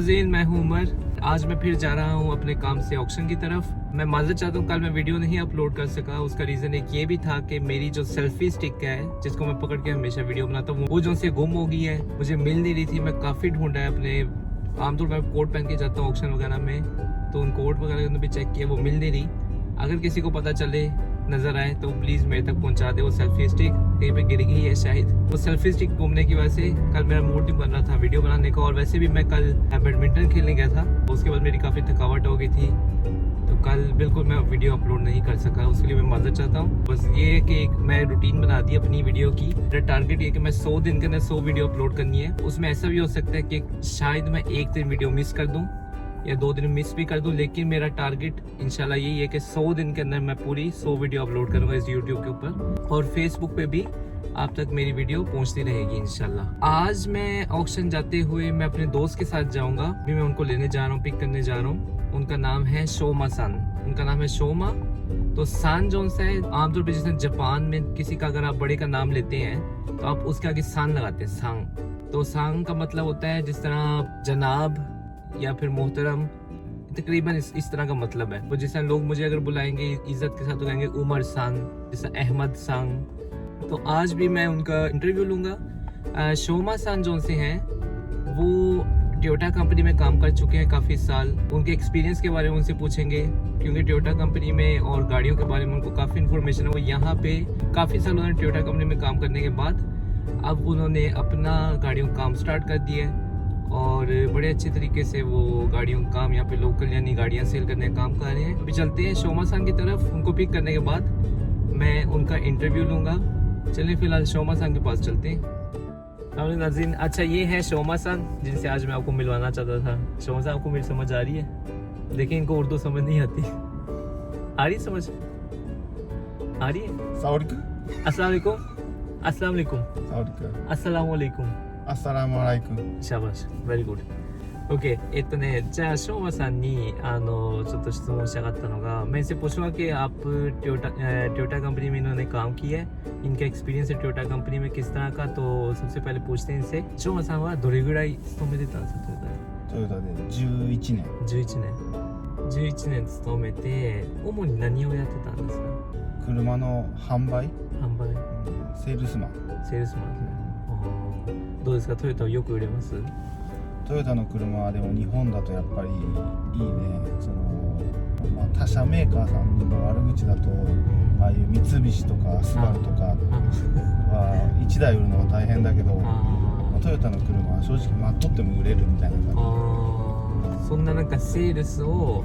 नाज़रीन, मैं हूं उमर। आज मैं फिर जा रहा हूं अपने काम से ऑक्शन की तरफ। मैं माजरत चाहता हूं, कल मैं वीडियो नहीं अपलोड कर सका। उसका रीज़न एक ये भी था कि मेरी जो सेल्फी स्टिक है, जिसको मैं पकड़ के हमेशा वीडियो बनाता हूँ, वो जो से गुम हो गई है, मुझे मिल नहीं रही थी। मैं काफ़ी ढूंढा है अपने, आमतौर पर मैं कोट पहन के जाता हूँ ऑक्शन वगैरह में, तो उन कोट वगैरह ने भी चेक किया, वो मिल नहीं रही। अगर किसी को पता चले, नज़र आए, तो प्लीज़ मेरे तक पहुंचा दे। वो सेल्फी स्टिक कहीं पे गिर गई है शायद। वो सेल्फी स्टिक घूमने की वजह से कल मेरा मूड नहीं बन रहा था वीडियो बनाने का, और वैसे भी मैं कल बैडमिंटन खेलने गया था, उसके बाद मेरी काफ़ी थकावट हो गई थी, तो कल बिल्कुल मैं वीडियो अपलोड नहीं कर सका। उसके लिए मैं माजरत चाहता हूँ। बस ये है कि मैं रूटीन बना दी अपनी वीडियो की। मेरा टारगेट ये कि मैं 100 दिन के अंदर 100 वीडियो अपलोड करनी है। उसमें ऐसा भी हो सकता है कि शायद मैं एक दिन वीडियो मिस कर दूँ या 2 दिन मिस भी कर दूं, लेकिन मेरा टारगेट इंशाल्लाह यही है कि 100 दिन के अंदर मैं पूरी 100 वीडियो अपलोड करूंगा इस यूट्यूब के ऊपर, और फेसबुक पे भी आप तक मेरी वीडियो पहुंचती रहेगी इंशाल्लाह। आज मैं ऑक्शन जाते हुए मैं अपने दोस्त के साथ जाऊंगा। अभी मैं उनको लेने जा रहा हूँ, पिक करने जा रहा हूँ। उनका नाम है शोमा सान। उनका नाम है शोमा। तो सान जोन सा है, आमतौर पर जैसे जापान में किसी का अगर आप बड़े का नाम लेते हैं तो आप उसके आगे सान लगाते हैं, सांग। तो सांग का मतलब होता है जिस तरह जनाब या फिर मोहतरम, तकरीबन इस तरह का मतलब है। तो जैसे लोग मुझे अगर बुलाएंगे इज्जत के साथ तो कहेंगे उमर सांग, जैसा अहमद सांग। तो आज भी मैं उनका इंटरव्यू लूँगा। शोमा सान जो से हैं, वो टोयोटा कंपनी में काम कर चुके हैं काफ़ी साल। उनके एक्सपीरियंस के बारे में उनसे पूछेंगे, क्योंकि टोयोटा कंपनी में और गाड़ियों के बारे में उनको काफ़ी इन्फॉर्मेशन है। वो यहाँ पे काफ़ी साल उन्होंने टोयोटा कंपनी में काम करने के बाद अब उन्होंने अपना गाड़ियों का काम स्टार्ट कर दिया है, और बड़े अच्छे तरीके से वो गाड़ियों का काम यहाँ पे लोकल यानी गाड़ियाँ सेल करने का काम कर रहे हैं। अभी चलते हैं शोमा सान की तरफ। उनको पिक करने के बाद मैं उनका इंटरव्यू लूँगा। चलिए फिलहाल शोमा सान के पास चलते हैं। नाज़रीन, अच्छा ये है शोमा सान जिनसे आज मैं आपको मिलवाना चाहता था। शोमा सान, आपको मेरी समझ आ रही है? देखिए, इनको उर्दू समझ नहीं आती। आ रही समझ? आ रही है? अस्सलाम वालेकुम। अस्सलाम वालेकुम। अस्सलाम वालेकुम। アッサラムアライクム。 シャバシ、very good。OK。じゃあ、しょうまさんに、ちょっと質問したかったのが、मैं इनसे पूछूंगा कि आप टोयोटा कंपनी में इन्होंने काम किया है, इनका एक्सपीरियंस है टोयोटा कंपनी में किस तरह का। तो सबसे पहले पूछते हैं इनसे, しょうまさんはどれぐらい勤めてたんですか、トヨタで11年。11年勤めて、主に何をやってたんですか？車の販売、セールスマン。セールスマンですね。どうですか、トヨタをよく売れます？トヨタの車はでも日本だとやっぱりいいね。他社メーカーさんの悪口だと、ああいう三菱とかスバルとかは1台売るのが大変だけど、トヨタの車は正直待っとっても売れるみたいな感じ。そんななんかセールスを、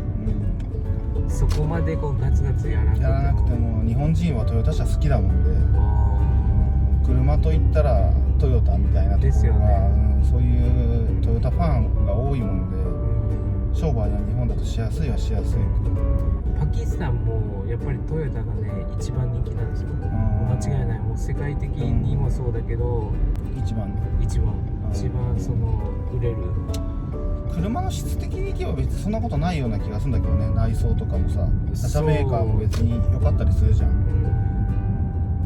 そこまでこうガツガツやらなくても日本人はトヨタ車好きだもんで、車といったらトヨタみたいなところが、そういうトヨタファンが多いもんで、商売は日本だとしやすいはしやすい。パキスタンもやっぱりトヨタがね一番人気なんですよ。間違いない。もう世界的にもそうだけど、一番その売れる。車の質的にいけば別にそんなことないような気がするんだけどね。内装とかもさ、他社メーカーも別に良かったりするじゃん。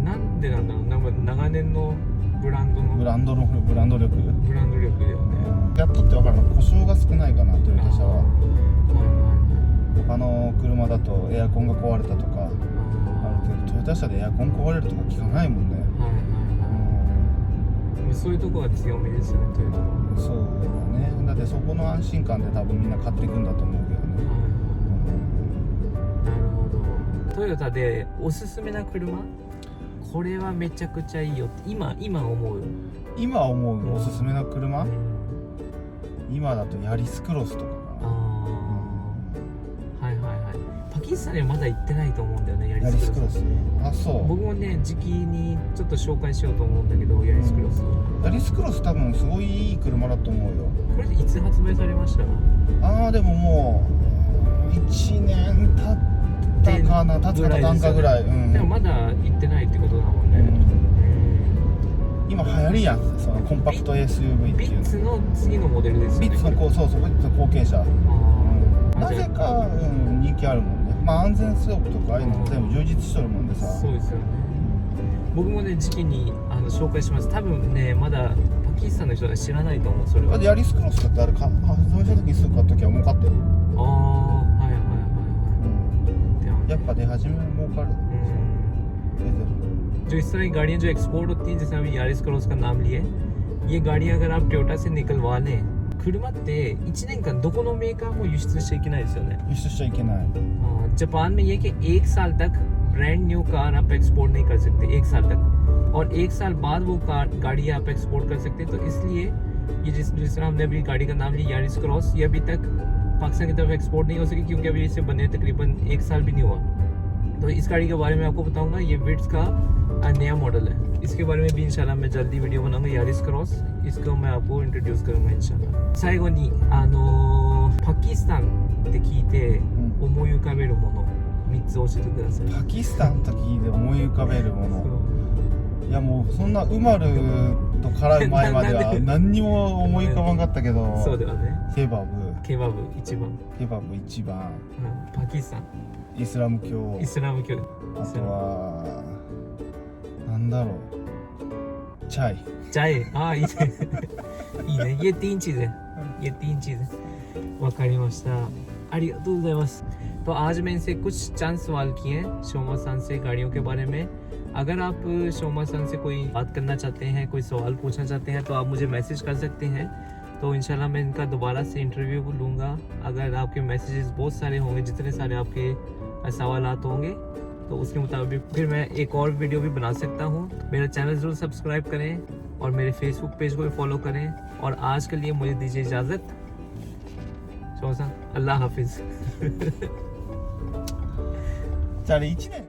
なんでなんだろう。長年のブランド力だよね。やっとって分かるの、故障が少ないかな、トヨタ車は。他の車だとエアコンが壊れたとかあるけど、トヨタ車でエアコン壊れるとか聞かないもんね。そういうところが強みですよね、トヨタは。そうだね。だってそこの安心感で多分みんな買っていくんだと思うけどね。なるほど。トヨタでおすすめな車、これはめちゃくちゃいいよって今思う。今思うおすすめの車、今だとヤリスクロスとかかな。パキスタンにはまだ行ってないと思うんだよね、ヤリスクロス。あ、そう。僕もね、時期にちょっと紹介しようと思うんだけど、ヤリスクロス。ヤリスクロス多分すごいいい車だと思うよ。これいつ発売されました？でももう1年経ったかな、経つか経たんかぐらい。でもまだ行ってないってことだもんね。今流行りやん、そのコンパクト SUV っていうの。ビッツの次のモデルですよね。ビッツのビッツの後継者。なぜか、人気あるもんね。安全装備とかああいうのも全部充実しとるもんでさ。そうですよね。僕もね、時期に紹介します。多分ね、まだパキスタンの人は知らないと思うそれは。だってヤリスクロスだってあれ発売した時すぐ買った時は重かったよ、ああはいはいはいはい。やっぱ出始める儲かる、जो इस तरह की गाड़ियाँ जो एक्सपोर्ट होती हैं जैसे अभी यारिस क्रॉस का नाम लिए, ये गाड़ियाँ अगर आप टोयोटा से निकलवा लें, 車って1年間どこのメーカーも輸出しちゃいけないですよね。輸出しちゃいけない。जापान में ये कि 1 साल तक ब्रांड न्यू कार आप एक्सपोर्ट नहीं कर सकते 1 साल तक, और 1 साल बाद वो गाड़ी आप एक्सपोर्ट कर सकते हैं। तो इसलिए ये जिस तरह हमने अभी गाड़ी का नाम लिया यारिस क्रॉस, ये अभी तक पाकिस्तान की तरफ एक्सपोर्ट नहीं हो सकी क्योंकि अभी इसे बने तकरीबन 1 साल भी नहीं हुआ। तो इस गाड़ी के बारे में आपको बताऊंगा, ये विट्स का नया मॉडल है, इसके बारे में भी इंशाल्लाह मैं जल्दी वीडियो बनाऊंगा। यारिस क्रॉस इसको मैं आपको इंट्रोड्यूस करूंगा इंशाल्लाह। 最後にパキスタンって聞いて思い浮かべるもの3つ教えてください。パキスタンと聞いて思い浮かべるもの、いやもうそんなウマルと絡む前までは何にも思い浮かばんかったけどそうだよね。ケバブ一番、一番、パキスタン、イスラム教、イスラム教、あとはなんだろう、チャイ、あいいねいいね、ये 3 चीज़ेंわかりました。ありがとうございます。तो आज मैं इनसे कुछ चंद सवाल किए हैं शोमा सान से गाड़ियों के बारे में। अगर आप शोमा सान से कोई बात करना चाहते हैं, कोई सवाल पूछना चाहते हैं तो आप मुझे मैसेज कर सकते हैं, तो इंशाल्लाह मैं इनका दोबारा से इंटरव्यू लूँगा। अगर आपके मैसेजेस बहुत सारे होंगे, जितने सारे आपके सवालात होंगे तो उसके मुताबिक फिर मैं एक और वीडियो भी बना सकता हूँ। मेरा चैनल ज़रूर सब्सक्राइब करें और मेरे फेसबुक पेज को भी फॉलो करें। और आज के लिए मुझे दीजिए इजाज़त। अल्लाह हाफिज़ じゃああれ1年